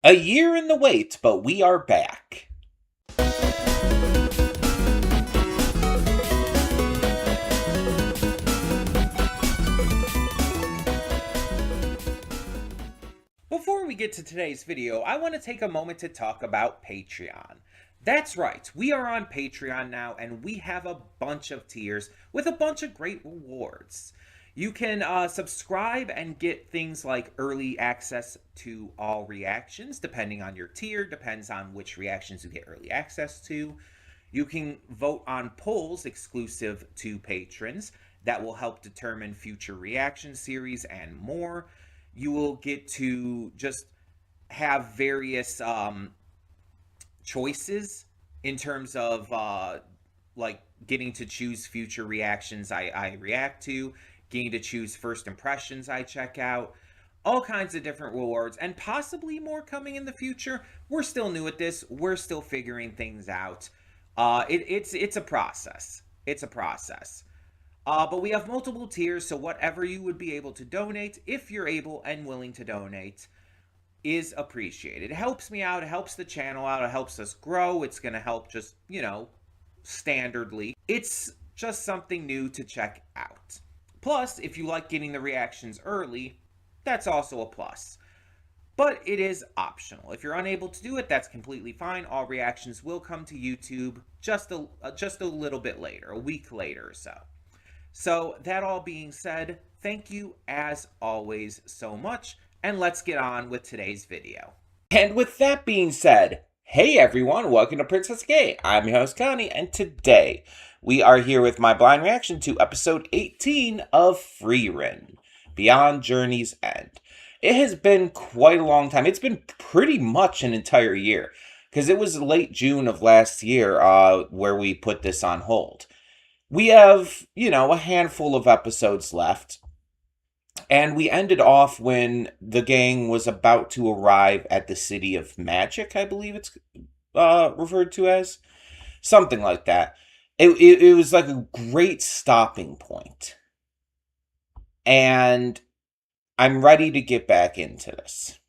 A year in the wait, but we are back. Before we get to today's video, I want to take a moment to talk about Patreon. That's right, we are on Patreon now, and we have a bunch of tiers with a bunch of great rewards. You can subscribe and get things like early access to all reactions, depending on your tier, depends on which reactions you get early access to. You can vote on polls exclusive to patrons that will help determine future reaction series and more. You will get to just have various choices in terms of like getting to choose future reactions I react to, getting to choose first impressions I check out, all kinds of different rewards, and possibly more coming in the future. We're still new at this. We're still figuring things out. It's a process. It's a process. But we have multiple tiers, so whatever you would be able to donate, if you're able and willing to donate, is appreciated. It helps me out, it helps the channel out, it helps us grow. It's going to help just, standardly. It's just something new to check out. Plus, if you like getting the reactions early, that's also a plus. But it is optional. If you're unable to do it, that's completely fine. All reactions will come to YouTube just a little bit later, a week later or so. So, that all being said, thank you as always so much, and let's get on with today's video. And with that being said, hey everyone, welcome to Princess Gay. I'm your host Connie, and today we are here with my blind reaction to episode 18 of Frieren, Beyond Journey's End. It has been quite a long time. It's been pretty much an entire year, because it was late June of last year where we put this on hold. We have, a handful of episodes left, and we ended off when the gang was about to arrive at the City of Magic, I believe it's referred to as. Something like that. It was like a great stopping point. And I'm ready to get back into this.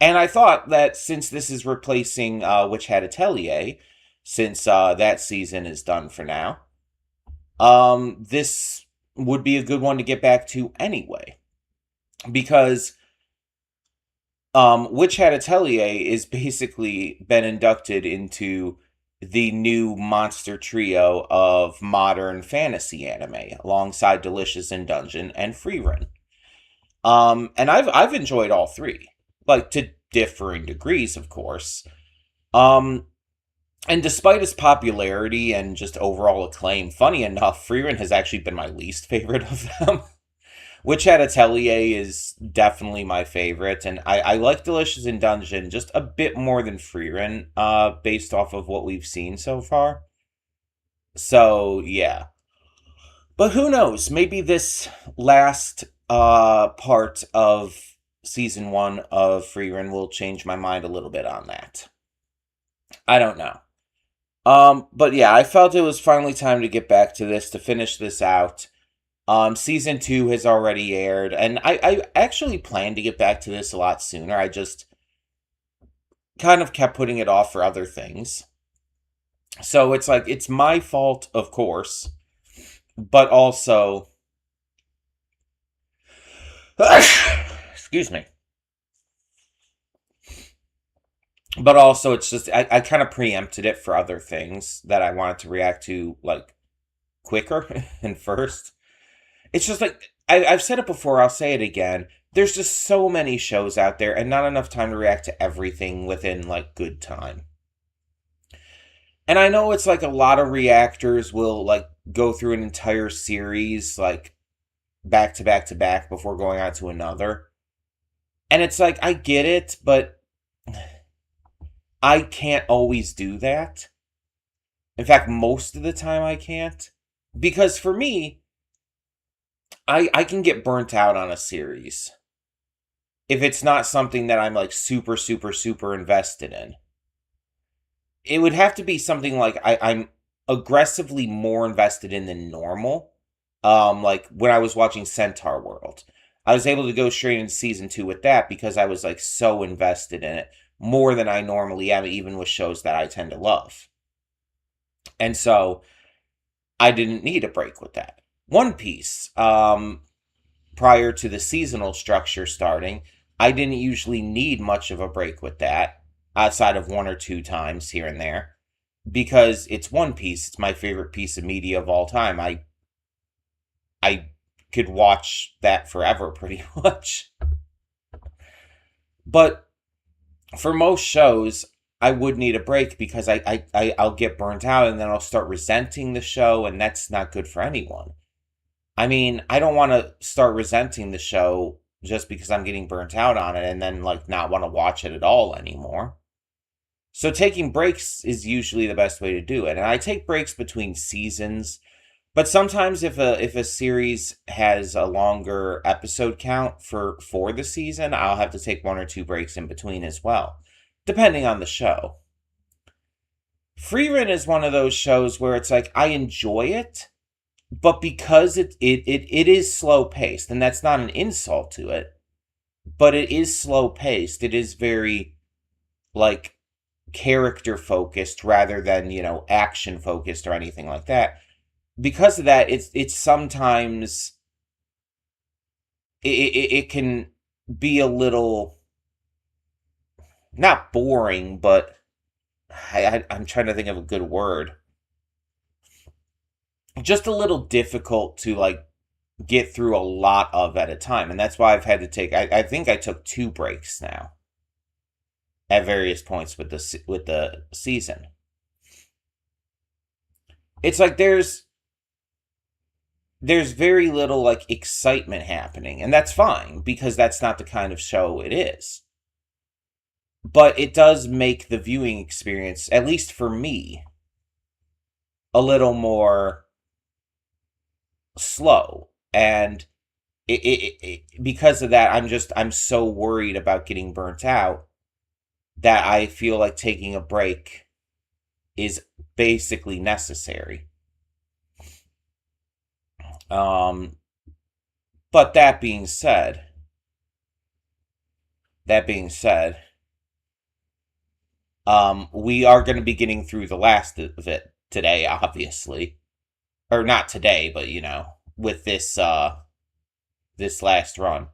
And I thought that since this is replacing Witch Hat Atelier, since that season is done for now, this would be a good one to get back to anyway. Because Witch Hat Atelier is basically been inducted into the new monster trio of modern fantasy anime, alongside Delicious in Dungeon and Frieren. And I've enjoyed all three, like to differing degrees, of course. And despite its popularity and just overall acclaim, funny enough, Frieren has actually been my least favorite of them. Witch Hat Atelier is definitely my favorite, and I like Delicious in Dungeon just a bit more than Frieren, based off of what we've seen so far. So, yeah. But who knows, maybe this last part of Season 1 of Frieren will change my mind a little bit on that. I don't know. But yeah, I felt it was finally time to get back to this, to finish this out. Season 2 has already aired, and I actually planned to get back to this a lot sooner. I just kind of kept putting it off for other things. So it's like, it's my fault, of course, but also... Excuse me. But also, it's just, I kind of preempted it for other things that I wanted to react to, like, quicker and first. It's just like, I've said it before, I'll say it again. There's just so many shows out there, and not enough time to react to everything within, like, good time. And I know it's like a lot of reactors will, like, go through an entire series, like, back to back to back before going on to another. And it's like, I get it, but I can't always do that. In fact, most of the time I can't. Because for me, I can get burnt out on a series if it's not something that I'm like super, super, super invested in. It would have to be something like I'm aggressively more invested in than normal. Like when I was watching Centaur World. I was able to go straight into season 2 with that because I was like so invested in it more than I normally am, even with shows that I tend to love. And so I didn't need a break with that. One Piece, prior to the seasonal structure starting, I didn't usually need much of a break with that, outside of one or two times here and there, because it's One Piece. It's my favorite piece of media of all time. I could watch that forever, pretty much. But for most shows, I would need a break because I'll get burnt out and then I'll start resenting the show, and that's not good for anyone. I mean, I don't want to start resenting the show just because I'm getting burnt out on it and then like not want to watch it at all anymore. So taking breaks is usually the best way to do it. And I take breaks between seasons, but sometimes if a series has a longer episode count for the season, I'll have to take one or two breaks in between as well, depending on the show. Frieren is one of those shows where it's like I enjoy it, but because it is slow paced, and that's not an insult to it, but it is slow paced. It is very like character focused rather than, action focused or anything like that. Because of that, it's sometimes it can be a little not boring, but I'm trying to think of a good word. Just a little difficult to like get through a lot of at a time, and that's why I've had to take. I think I took two breaks now at various points with the season. It's like there's very little like excitement happening, and that's fine because that's not the kind of show it is. But it does make the viewing experience, at least for me, a little more slow. And because of that, I'm so worried about getting burnt out that I feel like taking a break is basically necessary. Um, but that being said, we are going to be getting through the last of it today, obviously, or not today, but with this last run,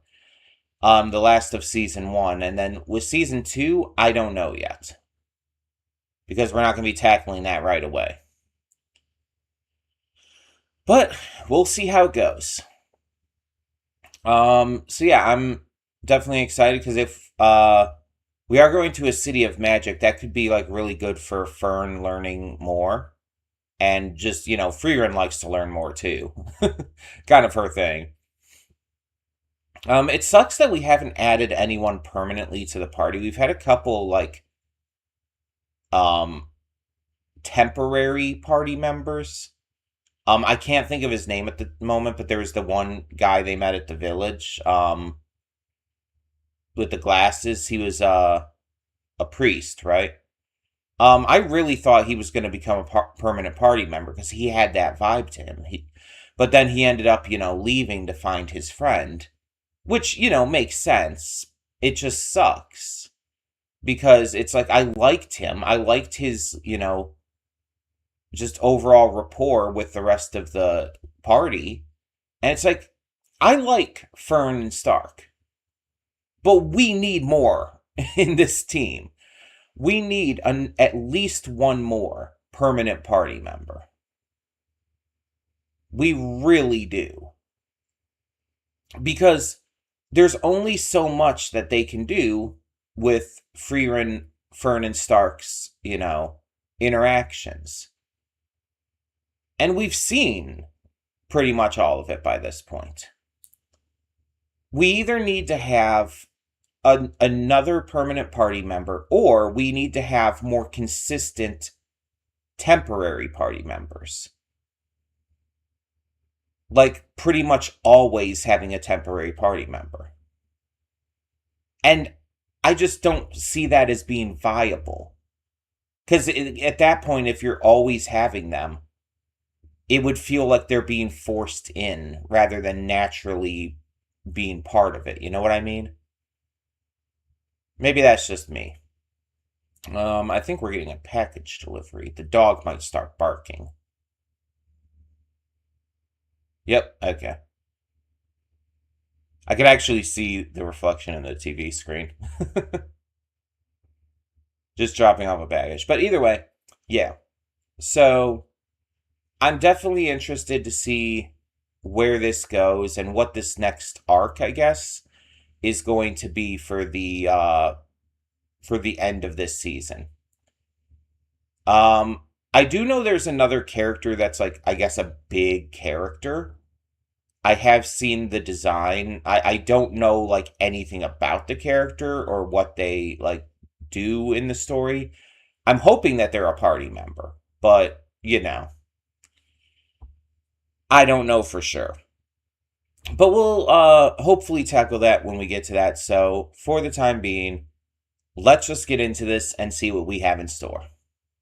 the last of season one, and then with season two, I don't know yet because we're not going to be tackling that right away. But we'll see how it goes. So yeah, I'm definitely excited because if we are going to a city of magic, that could be like really good for Fern learning more, and just Frieren likes to learn more too, kind of her thing. It sucks that we haven't added anyone permanently to the party. We've had a couple like um temporary party members. I can't think of his name at the moment, but there was the one guy they met at the village, with the glasses. He was a priest, right? I really thought he was going to become a permanent party member because he had that vibe to him. But then he ended up, leaving to find his friend, which, makes sense. It just sucks because it's like I liked him. I liked his, just overall rapport with the rest of the party. And it's like, I like Fern and Stark, but we need more in this team. We need at least one more permanent party member. We really do. Because there's only so much that they can do with Frieren, Fern, and Stark's, interactions. And we've seen pretty much all of it by this point. We either need to have another permanent party member, or we need to have more consistent temporary party members. Like, pretty much always having a temporary party member. And I just don't see that as being viable. Because at that point, if you're always having them, it would feel like they're being forced in rather than naturally being part of it. You know what I mean? Maybe that's just me. I think we're getting a package delivery. The dog might start barking. Yep, okay. I could actually see the reflection in the TV screen. Just dropping off a baggage. But either way, yeah. So I'm definitely interested to see where this goes and what this next arc, I guess, is going to be for the end of this season. Um, I do know there's another character that's like, I guess, a big character. I have seen the design. I don't know like anything about the character or what they like do in the story. I'm hoping that they're a party member, but I don't know for sure. But we'll hopefully tackle that when we get to that. So for the time being, let's just get into this and see what we have in store.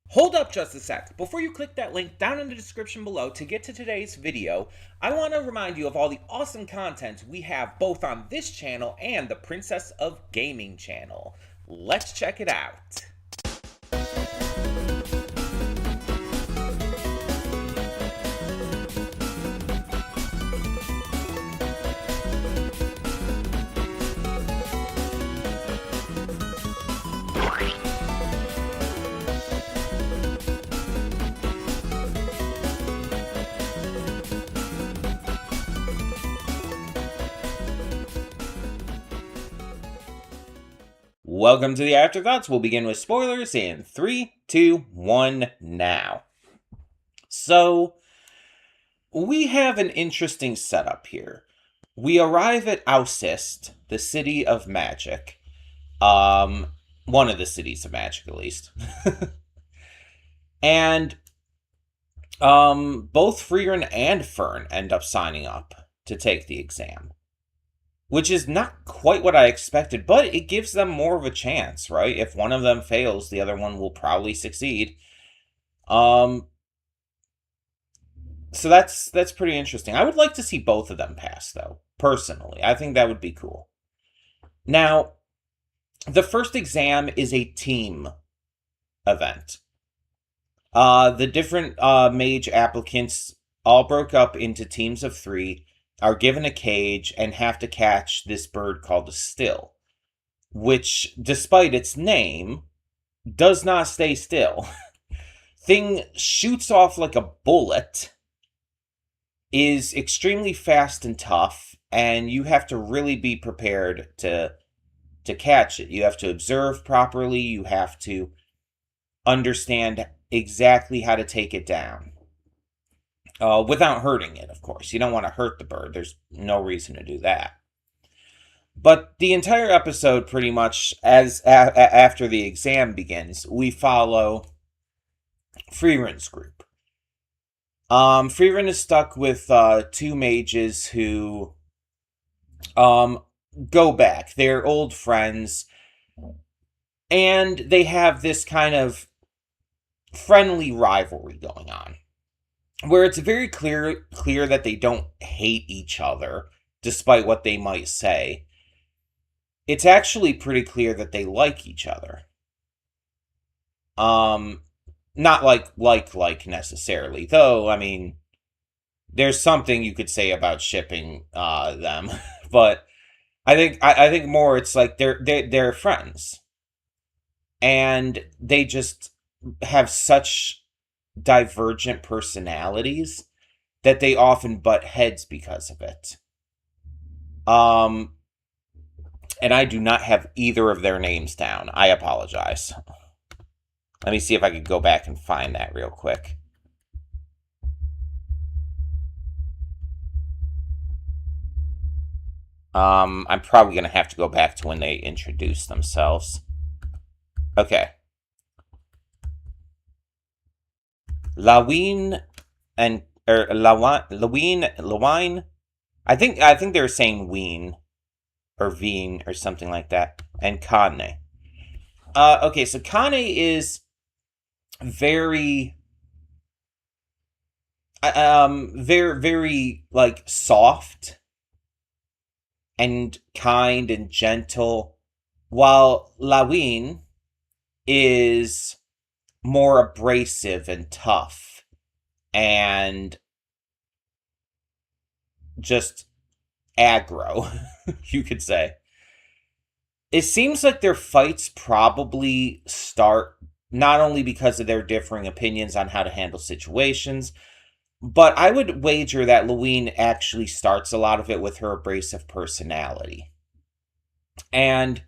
Hold up just a sec. Before you click that link down in the description below to get to today's video, I want to remind you of all the awesome content we have both on this channel and the Princess of Gaming channel. Let's check it out. Welcome to the Afterthoughts. We'll begin with spoilers in 3, 2, 1, now. So, we have an interesting setup here. We arrive at Ausist, the city of magic. One of the cities of magic, at least. And, both Frieren and Fern end up signing up to take the exam. Which is not quite what I expected, but it gives them more of a chance, right? If one of them fails, the other one will probably succeed. So that's pretty interesting. I would like to see both of them pass, though, personally. I think that would be cool. Now, the first exam is a team event. The different mage applicants all broke up into teams of 3, are given a cage, and have to catch this bird called a still, which, despite its name, does not stay still. Thing shoots off like a bullet, is extremely fast and tough, and you have to really be prepared to catch it. You have to observe properly, you have to understand exactly how to take it down. Without hurting it, of course. You don't want to hurt the bird. There's no reason to do that. But the entire episode, pretty much, after the exam begins, we follow Frieren's group. Frieren is stuck with 2 mages who go back. They're old friends, and they have this kind of friendly rivalry going on, where it's very clear that they don't hate each other, despite what they might say. It's actually pretty clear that they like each other. Not like necessarily, though. I mean, there's something you could say about shipping them, but I think more it's like they're friends, and they just have such divergent personalities that they often butt heads because of it. And I do not have either of their names down. I apologize. Let me see if I could go back and find that real quick. I'm probably going to have to go back to when they introduce themselves. Okay. Lawine and Lawine. I think they were saying Ween or Veen or something like that. And Connie. Okay, so Connie is very very like soft and kind and gentle, while Lawine is more abrasive and tough and just aggro, you could say. It seems like their fights probably start not only because of their differing opinions on how to handle situations, but I would wager that Louine actually starts a lot of it with her abrasive personality. And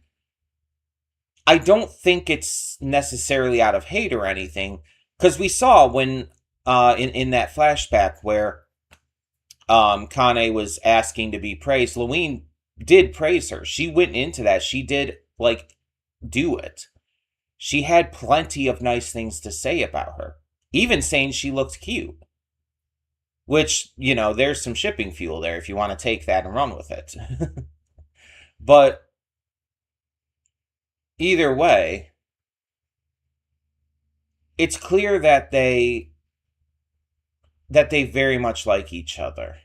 I don't think it's necessarily out of hate or anything, because we saw when in that flashback where Connie was asking to be praised, Louine did praise her. She went into that. She did do it. She had plenty of nice things to say about her, even saying she looked cute. Which, there's some shipping fuel there if you want to take that and run with it. But either way, it's clear that they very much like each other.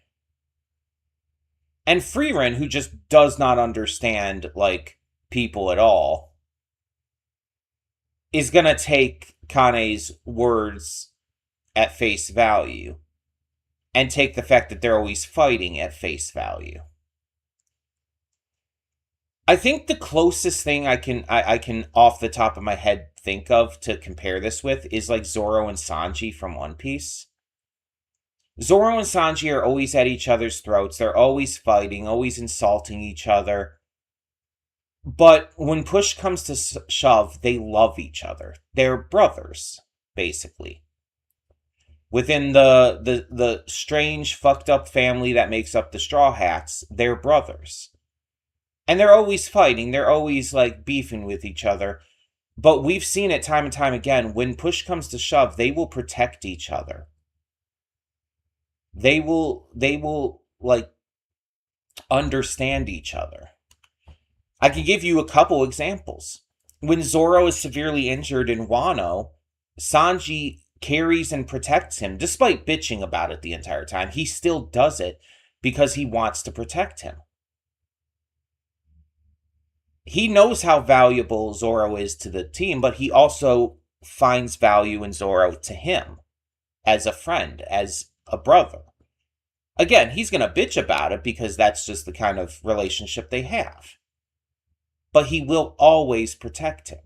And Frieren, who just does not understand people at all, is gonna take Kane's words at face value and take the fact that they're always fighting at face value. I think the closest thing I can off the top of my head think of to compare this with is Zoro and Sanji from One Piece. Zoro and Sanji are always at each other's throats. They're always fighting, always insulting each other. But when push comes to shove, they love each other. They're brothers, basically. Within the strange, fucked up family that makes up the Straw Hats, they're brothers. And they're always fighting. They're always beefing with each other. But we've seen it time and time again. When push comes to shove, they will protect each other. They will understand each other. I can give you a couple examples. When Zoro is severely injured in Wano, Sanji carries and protects him, despite bitching about it the entire time. He still does it because he wants to protect him. He knows how valuable Zoro is to the team, but he also finds value in Zoro to him as a friend, as a brother. Again, he's going to bitch about it because that's just the kind of relationship they have. But he will always protect him.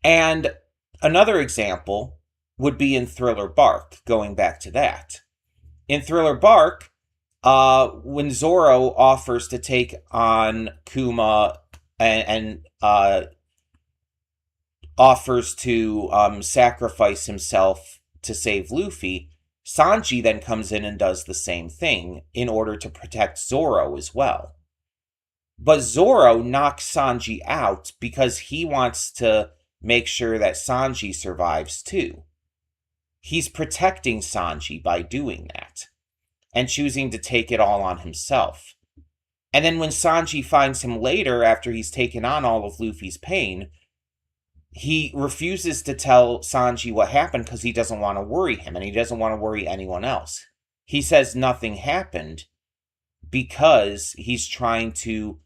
And another example would be in Thriller Bark, going back to that. In Thriller Bark, when Zoro offers to take on Kuma and offers to sacrifice himself to save Luffy, Sanji then comes in and does the same thing in order to protect Zoro as well. But Zoro knocks Sanji out because he wants to make sure that Sanji survives too. He's protecting Sanji by doing that and choosing to take it all on himself. And then when Sanji finds him later after he's taken on all of Luffy's pain, he refuses to tell Sanji what happened because he doesn't want to worry him and he doesn't want to worry anyone else. He says nothing happened because he's trying to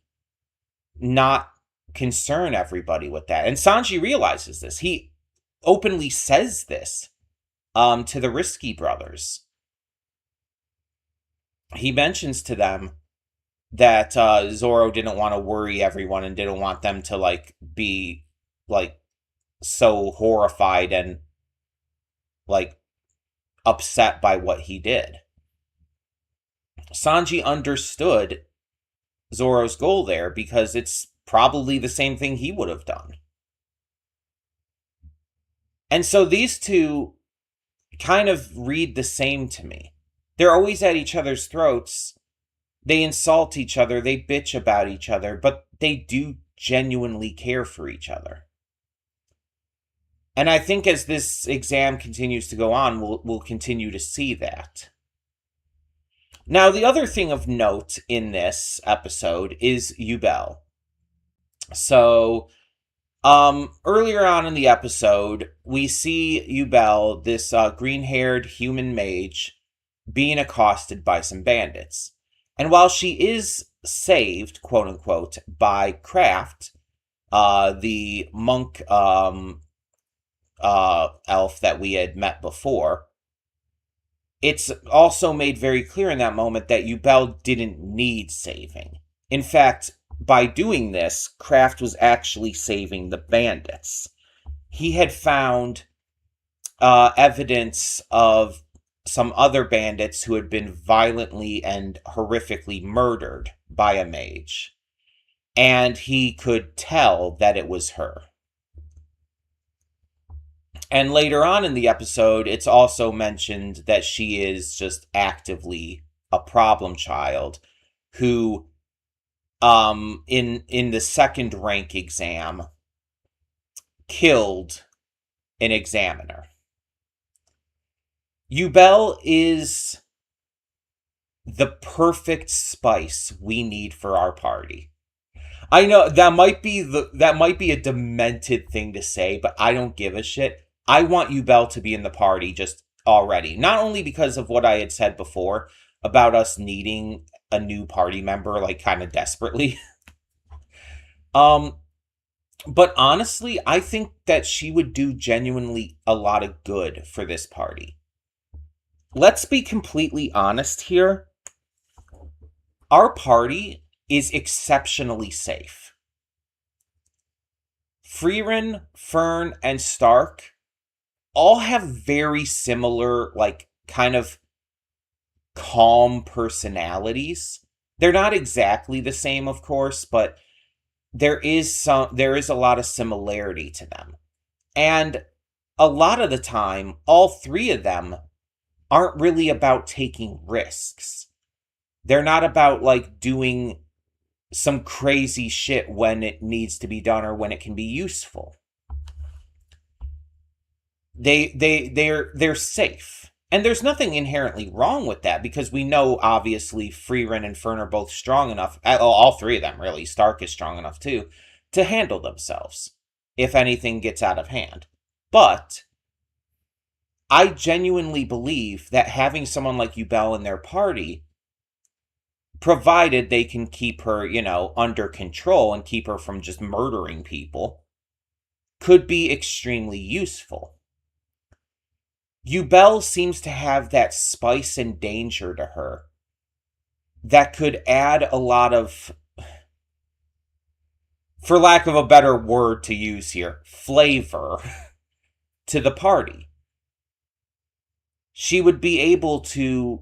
not concern everybody with that. And Sanji realizes this. He openly says this to the Risky brothers. He mentions to them that Zoro didn't want to worry everyone and didn't want them to be so horrified and upset by what he did. Sanji understood Zoro's goal there because it's probably the same thing he would have done. And so these two kind of read the same to me. They're always at each other's throats. They insult each other. They bitch about each other, but they do genuinely care for each other. And I think as this exam continues to go on, we'll continue to see that. Now, the other thing of note in this episode is ÜBEL. So, earlier on in the episode, we see ÜBEL, this green-haired human mage, being accosted by some bandits. And while she is saved, quote-unquote, by Kraft, the monk elf that we had met before, it's also made very clear in that moment that ÜBEL didn't need saving. In fact, by doing this, Kraft was actually saving the bandits. He had found evidence of some other bandits who had been violently and horrifically murdered by a mage, and he could tell that it was her. And later on in the episode, it's also mentioned that she is just actively a problem child who, in the second rank exam, killed an examiner. ÜBEL is the perfect spice we need for our party. I know that might be a demented thing to say, but I don't give a shit. I want ÜBEL to be in the party just already. Not only because of what I had said before about us needing a new party member, like, kind of desperately. But honestly, I think that she would do genuinely a lot of good for this party. Let's be completely honest here. Our party is exceptionally safe. Frieren, Fern, and Stark all have very similar, like, kind of calm personalities. They're not exactly the same, of course, but there is a lot of similarity to them. And a lot of the time, all three of them aren't really about taking risks. They're not about, like, doing some crazy shit when it needs to be done or when it can be useful. They're safe. And there's nothing inherently wrong with that, because we know, obviously, Frieren and Fern are both strong enough, all three of them, really, Stark is strong enough too, to handle themselves if anything gets out of hand. But I genuinely believe that having someone like ÜBEL in their party, provided they can keep her, under control and keep her from just murdering people, could be extremely useful. ÜBEL seems to have that spice and danger to her that could add a lot of, for lack of a better word to use here, flavor to the party. She would be able to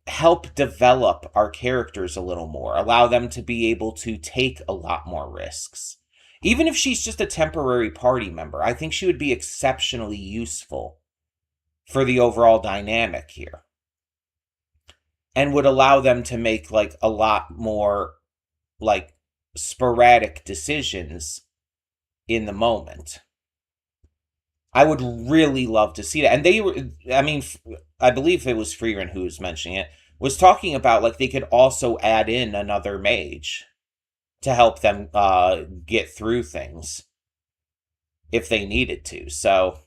help develop our characters a little more, allow them to be able to take a lot more risks. Even if she's just a temporary party member, I think she would be exceptionally useful for the overall dynamic here, and would allow them to make, like, a lot more, like, sporadic decisions in the moment. I would really love to see that. And I believe it was Frieren who was mentioning it, was talking about, like, they could also add in another mage to help them get through things if they needed to. So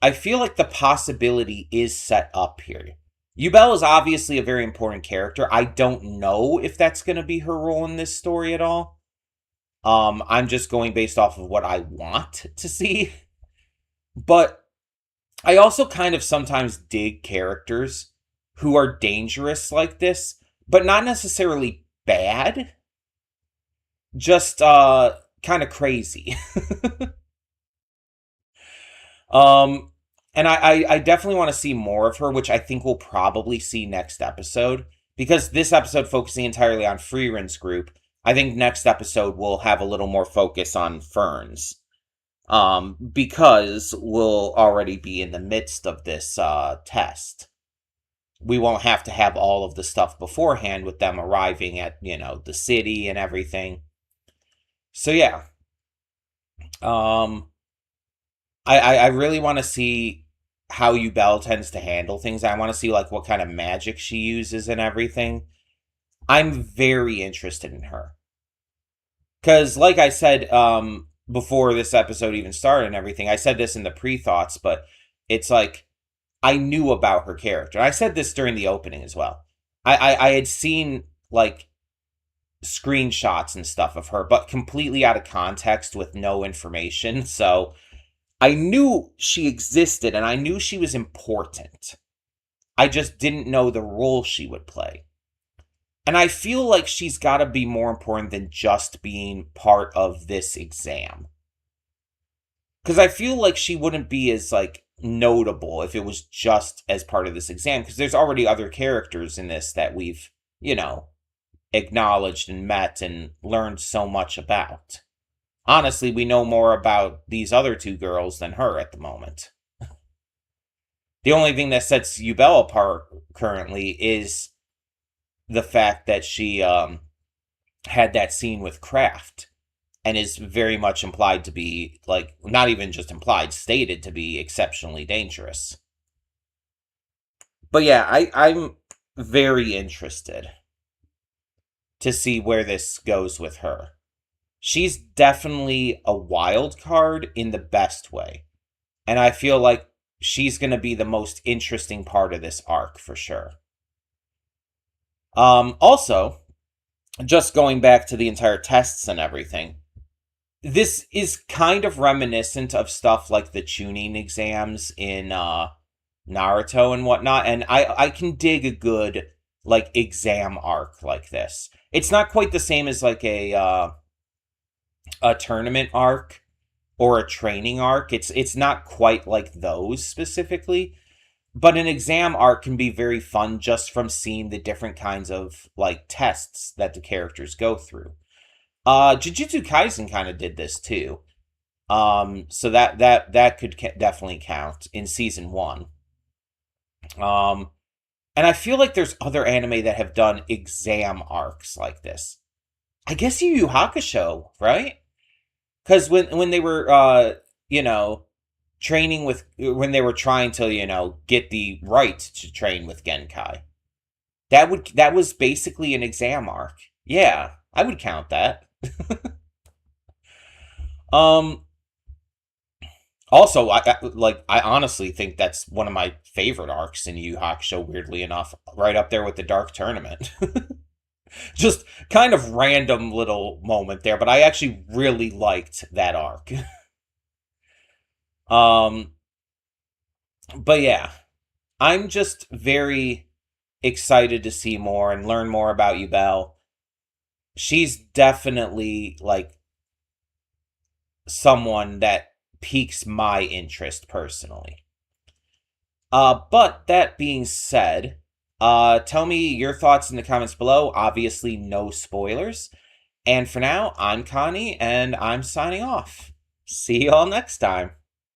I feel like the possibility is set up here. ÜBEL is obviously a very important character. I don't know if that's going to be her role in this story at all. I'm just going based off of what I want to see. But I also kind of sometimes dig characters who are dangerous like this, but not necessarily bad. Just, kind of crazy. And I definitely want to see more of her, which I think we'll probably see next episode. Because this episode focusing entirely on Frieren's group, I think next episode we'll have a little more focus on Fern's. Because we'll already be in the midst of this test. We won't have to have all of the stuff beforehand with them arriving at, the city and everything. So yeah. I really want to see how ÜBEL tends to handle things. I want to see, like, what kind of magic she uses and everything. I'm very interested in her. Because, like I said, before this episode even started and everything, I said this in the pre-thoughts, but it's like, I knew about her character. I said this during the opening as well. I had seen, like, screenshots and stuff of her, but completely out of context with no information. So I knew she existed and I knew she was important. I just didn't know the role she would play. And I feel like she's got to be more important than just being part of this exam. Because I feel like she wouldn't be as, like, notable if it was just as part of this exam. Because there's already other characters in this that we've, acknowledged and met and learned so much about. Honestly, we know more about these other two girls than her at the moment. The only thing that sets ÜBEL apart currently is the fact that she had that scene with Kraft and is very much implied to be, like, not even just implied, stated to be exceptionally dangerous. But yeah, I'm very interested to see where this goes with her. She's definitely a wild card in the best way. And I feel like she's going to be the most interesting part of this arc for sure. Also, just going back to the entire tests and everything, this is kind of reminiscent of stuff like the tuning exams in Naruto and whatnot, and I can dig a good, like, exam arc like this. It's not quite the same as, like, a tournament arc or a training arc. It's not quite like those specifically, but an exam arc can be very fun just from seeing the different kinds of, like, tests that the characters go through. Jujutsu Kaisen kind of did this too. So that could definitely count in season 1. And I feel like there's other anime that have done exam arcs like this. I guess Yu Yu Hakusho, right? Because when they were training with, when they were trying to get the right to train with Genkai, that was basically an exam arc. Yeah, I would count that. um Also, I honestly think that's one of my favorite arcs in Yu Yu Hakusho, weirdly enough, right up there with the Dark Tournament. Just kind of random little moment there, but I actually really liked that arc. um but yeah, I'm just very excited to see more and learn more about ÜBEL. She's definitely, like, someone that piques my interest personally. But that being said, tell me your thoughts in the comments below. Obviously, no spoilers. And for now, I'm Connie, and I'm signing off. See y'all next time.